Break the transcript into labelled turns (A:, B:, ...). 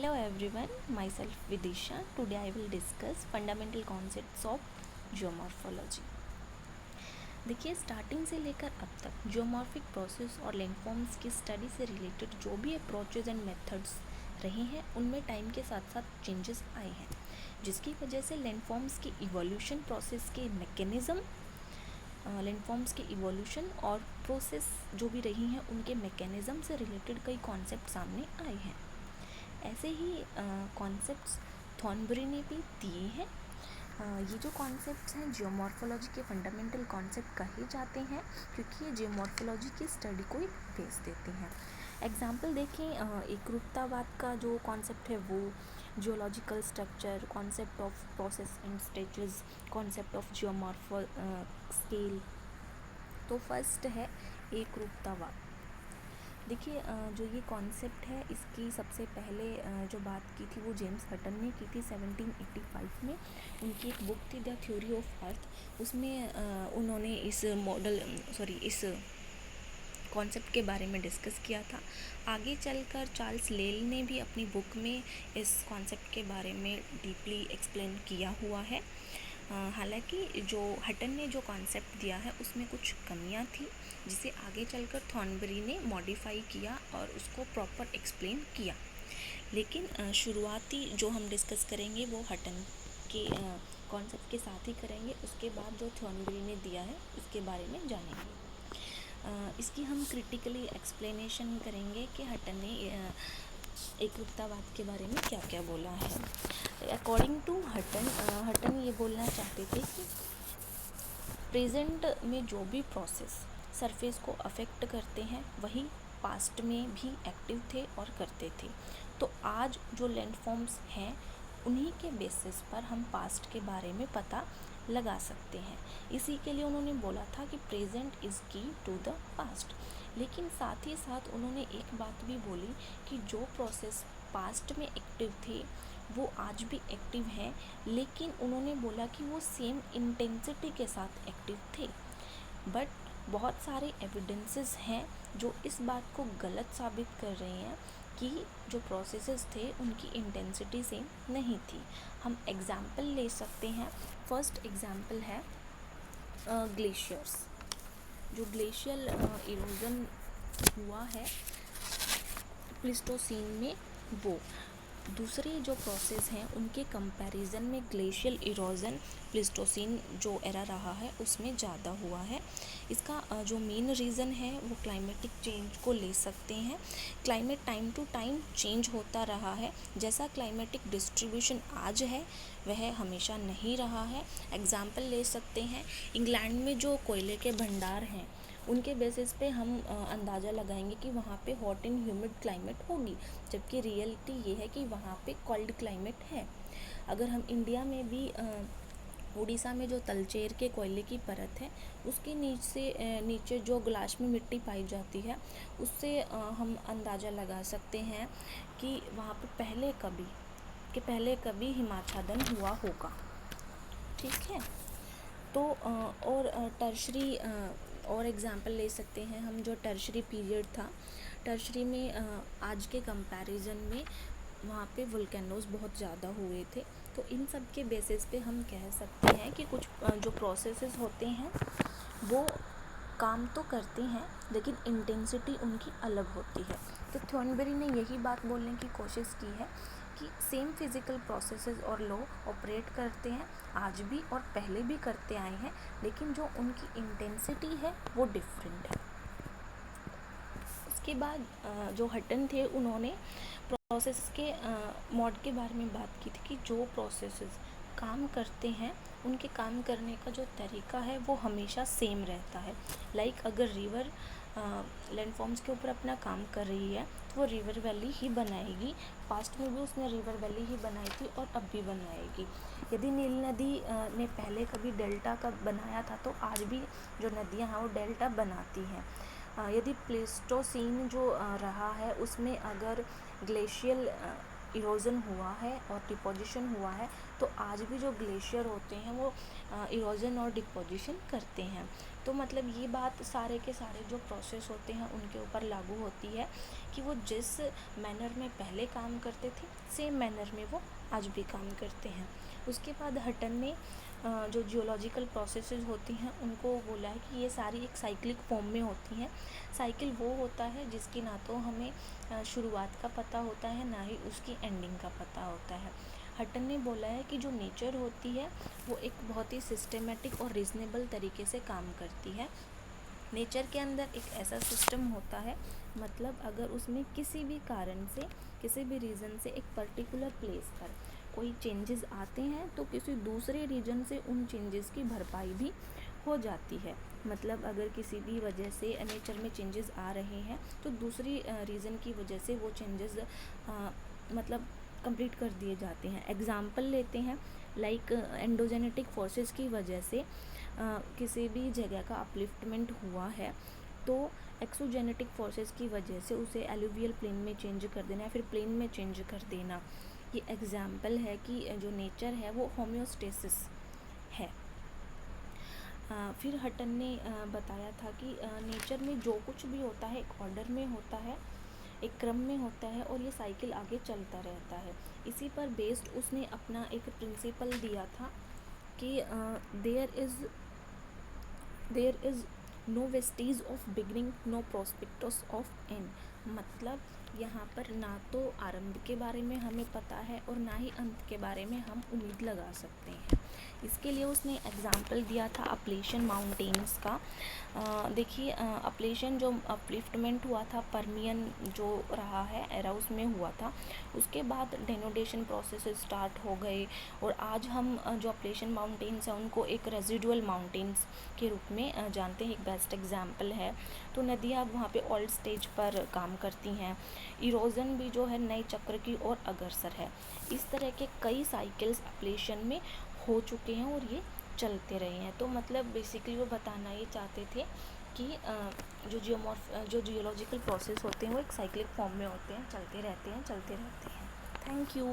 A: Hello everyone, myself Vidisha. Today I will discuss fundamental concepts of geomorphology. देखिए, starting से लेकर अब तक जियोमॉर्फिक प्रोसेस और लैंडफॉर्म्स की स्टडी से रिलेटेड जो भी अप्रोचेज एंड मेथड्स रहे हैं उनमें टाइम के साथ साथ चेंजेस आए हैं, जिसकी वजह से लैंडफॉर्म्स की इवोल्यूशन प्रोसेस के मैकेनिज़्म, लैंडफॉर्म्स की इवोल्यूशन और प्रोसेस जो भी रही हैं उनके मैकेनिज़्म से रिलेटेड कई कॉन्सेप्ट सामने आए हैं। ऐसे ही कॉन्सेप्ट्स थॉर्नबरी ने भी दिए हैं। ये जो कॉन्सेप्ट्स हैं जियोमॉर्फोलॉजी के फंडामेंटल कॉन्सेप्ट कहे जाते हैं, क्योंकि ये जियोमॉर्फोलॉजी की स्टडी को एक बेस देते हैं। एग्जाम्पल देखें, एकरूपतावाद का जो कॉन्सेप्ट है वो geological structure, concept of process and stages, concept of geomorphic scale. तो फर्स्ट है एकरूपतावाद। देखिए, जो ये कॉन्सेप्ट है इसकी सबसे पहले जो बात की थी वो जेम्स हटन ने की थी 1785 में। उनकी एक बुक थी द थ्योरी ऑफ अर्थ, उसमें उन्होंने इस कॉन्सेप्ट के बारे में डिस्कस किया था। आगे चलकर चार्ल्स लेल ने भी अपनी बुक में इस कॉन्सेप्ट के बारे में डीपली एक्सप्लेन किया हुआ है। हालांकि जो हटन ने जो कॉन्सेप्ट दिया है उसमें कुछ कमियां थी, जिसे आगे चलकर थॉर्नबरी ने मॉडिफाई किया और उसको प्रॉपर एक्सप्लेन किया। लेकिन शुरुआती जो हम डिस्कस करेंगे वो हटन के कॉन्सेप्ट के साथ ही करेंगे। उसके बाद जो थॉर्नबरी ने दिया है उसके बारे में जानेंगे। इसकी हम क्रिटिकली एक्सप्लेनेशन करेंगे कि हटन ने एकरूपतावाद के बारे में क्या क्या बोला है। अकॉर्डिंग टू हटन ये बोलना चाहते थे कि प्रेजेंट में जो भी प्रोसेस सरफेस को अफेक्ट करते हैं वही पास्ट में भी एक्टिव थे और करते थे। तो आज जो लैंडफॉर्म्स हैं उन्हीं के बेसिस पर हम पास्ट के बारे में पता लगा सकते हैं। इसी के लिए उन्होंने बोला था कि प्रेजेंट इज़ की टू द पास्ट। लेकिन साथ ही साथ उन्होंने एक बात भी बोली कि जो प्रोसेस पास्ट में एक्टिव थे वो आज भी एक्टिव हैं, लेकिन उन्होंने बोला कि वो सेम इंटेंसिटी के साथ एक्टिव थे। बट बहुत सारे एविडेंसेस हैं जो इस बात को गलत साबित कर रहे हैं कि जो प्रोसेसेस थे उनकी इंटेंसिटी सेम नहीं थी। हम एग्जाम्पल ले सकते हैं। फर्स्ट एग्जाम्पल है ग्लेशियर्स। जो ग्लेशियल इरोजन हुआ है प्लीस्टोसीन में, वो दूसरे जो प्रोसेस हैं उनके कंपैरिजन में ग्लेशियल इरोजन प्लीस्टोसीन जो एरा रहा है उसमें ज़्यादा हुआ है। इसका जो मेन रीज़न है वो क्लाइमेटिक चेंज को ले सकते हैं। Climate time to time change होता रहा है। जैसा क्लाइमेटिक डिस्ट्रीब्यूशन आज है वह हमेशा नहीं रहा है। एग्जाम्पल ले सकते हैं, इंग्लैंड में जो कोयले के भंडार हैं उनके बेसिस पे हम अंदाज़ा लगाएंगे कि वहाँ पे हॉट एंड ह्यूमिड क्लाइमेट होगी, जबकि रियलिटी ये है कि वहाँ पे कोल्ड क्लाइमेट है। अगर हम इंडिया में भी उड़ीसा में जो तलचेर के कोयले की परत है उसके नीचे जो ग्लास में मिट्टी पाई जाती है उससे हम अंदाज़ा लगा सकते हैं कि वहाँ पे पहले कभी हिमाच्छादन हुआ होगा। ठीक है। तो और टर्शरी और एग्जांपल ले सकते हैं हम। जो टर्शरी पीरियड था, टर्शरी में आज के कंपैरिजन में वहाँ पे वोल्केनोज बहुत ज़्यादा हुए थे। तो इन सब के बेसिस पे हम कह सकते हैं कि कुछ जो प्रोसेसेस होते हैं वो काम तो करते हैं लेकिन इंटेंसिटी उनकी अलग होती है। तो थॉर्नबरी ने यही बात बोलने की कोशिश की है कि सेम फिज़िकल प्रोसेसेस और लॉ ऑपरेट करते हैं आज भी और पहले भी करते आए हैं, लेकिन जो उनकी इंटेंसिटी है वो डिफरेंट है। उसके बाद जो हटन थे उन्होंने प्रोसेस के मोड के बारे में बात की थी कि जो प्रोसेसेस काम करते हैं उनके काम करने का जो तरीका है वो हमेशा सेम रहता है। लाइक अगर रिवर लैंडफॉर्म्स के ऊपर अपना काम कर रही है तो वो रिवर वैली ही बनाएगी। पास्ट में भी उसने रिवर वैली ही बनाई थी और अब भी बनाएगी। यदि नील नदी ने पहले कभी डेल्टा का बनाया था तो आज भी जो नदियाँ हैं वो डेल्टा बनाती हैं। यदि प्लेस्टोसीन जो रहा है उसमें अगर ग्लेशियल इरोजन हुआ है और डिपोजिशन हुआ है तो आज भी जो ग्लेशियर होते हैं वो इरोजन और डिपोजिशन करते हैं। तो मतलब ये बात सारे के सारे जो प्रोसेस होते हैं उनके ऊपर लागू होती है कि वो जिस मैनर में पहले काम करते थे सेम मैनर में वो आज भी काम करते हैं। उसके बाद हटन ने जो जियोलॉजिकल प्रोसेसेस होती हैं उनको बोला है कि ये सारी एक साइक्लिक फॉर्म में होती हैं। साइकिल वो होता है जिसकी ना तो हमें शुरुआत का पता होता है ना ही उसकी एंडिंग का पता होता है। हटन ने बोला है कि जो नेचर होती है वो एक बहुत ही सिस्टमेटिक और रीज़नेबल तरीके से काम करती है। नेचर के अंदर एक ऐसा सिस्टम होता है, मतलब अगर उसमें किसी भी कारण से, किसी भी रीज़न से एक पर्टिकुलर प्लेस पर कोई चेंजेस आते हैं तो किसी दूसरे रीजन से उन चेंजेस की भरपाई भी हो जाती है। मतलब अगर किसी भी वजह से नेचर में चेंजेस आ रहे हैं तो दूसरी रीज़न की वजह से वो चेंजेस मतलब कंप्लीट कर दिए जाते हैं। एग्ज़ाम्पल लेते हैं, लाइक एंडोजेनेटिक फोर्सेस की वजह से किसी भी जगह का अपलिफ्टमेंट हुआ है तो एक्सोजेनेटिक फोर्सेस की वजह से उसे एलुवियल प्लेन में चेंज कर देना या फिर प्लेन में चेंज कर देना। ये एग्ज़ाम्पल है कि जो नेचर है वो होम्योस्टेसिस है। फिर हटन ने बताया था कि नेचर में जो कुछ भी होता है एक ऑर्डर में होता है, एक क्रम में होता है और ये साइकिल आगे चलता रहता है। इसी पर बेस्ड उसने अपना एक प्रिंसिपल दिया था कि there is no vestiges of beginning, no prospects of end. मतलब यहाँ पर ना तो आरंभ के बारे में हमें पता है और ना ही अंत के बारे में हम उम्मीद लगा सकते हैं। इसके लिए उसने एग्ज़ाम्पल दिया था अपलेशन माउंटेन्स का। देखिए अपलेशन जो अपलिफ्टमेंट हुआ था परमियन जो रहा है एरा उसमें हुआ था, उसके बाद डेनोडेशन प्रोसेस स्टार्ट हो गए और आज हम जो अपलेशन माउंटेन्स हैं उनको एक रेजिडुअल माउंटेन्स के रूप में जानते हैं। एक बेस्ट एग्जाम्पल है। तो नदियाँ अब वहाँ पे ओल्ड स्टेज पर काम करती हैं। इरोजन भी जो है नए चक्र की ओर अग्रसर है। इस तरह के कई साइकिल्स अपलेशन में हो चुके हैं और ये चलते रहे हैं। तो मतलब बेसिकली वो बताना ये चाहते थे कि जो जियोलॉजिकल प्रोसेस होते हैं वो एक साइक्लिक फॉर्म में होते हैं, चलते रहते हैं। Thank you.